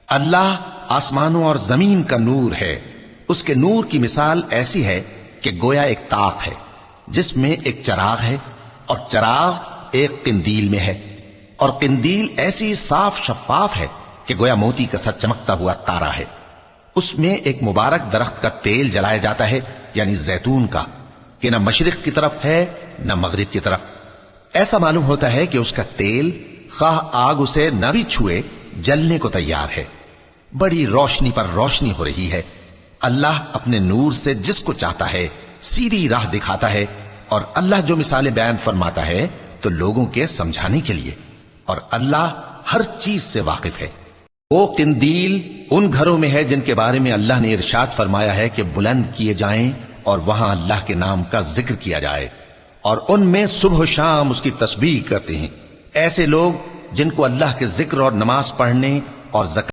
اللہ آسمانوں اور زمین کا نور ہے. اس کے نور کی مثال ایسی ہے کہ گویا ایک طاق ہے جس میں ایک چراغ ہے، اور چراغ ایک قندیل میں ہے، اور قندیل ایسی صاف شفاف ہے کہ گویا موتی کا سا چمکتا ہوا تارا ہے. اس میں ایک مبارک درخت کا تیل جلایا جاتا ہے، یعنی زیتون کا، کہ نہ مشرق کی طرف ہے نہ مغرب کی طرف. ایسا معلوم ہوتا ہے کہ اس کا تیل خواہ آگ اسے نہ بھی چھوئے جلنے کو تیار ہے. بڑی روشنی پر روشنی ہو رہی ہے. اللہ اپنے نور سے جس کو چاہتا ہے سیدھی راہ دکھاتا ہے، اور اللہ جو مثالیں بیان فرماتا ہے تو لوگوں کے سمجھانے کے لیے، اور اللہ ہر چیز سے واقف ہے. وہ قندیل ان گھروں میں ہے جن کے بارے میں اللہ نے ارشاد فرمایا ہے کہ بلند کیے جائیں اور وہاں اللہ کے نام کا ذکر کیا جائے، اور ان میں صبح و شام اس کی تسبیح کرتے ہیں. ایسے لوگ جن کو اللہ کے ذکر اور نماز پڑھنے اور زکات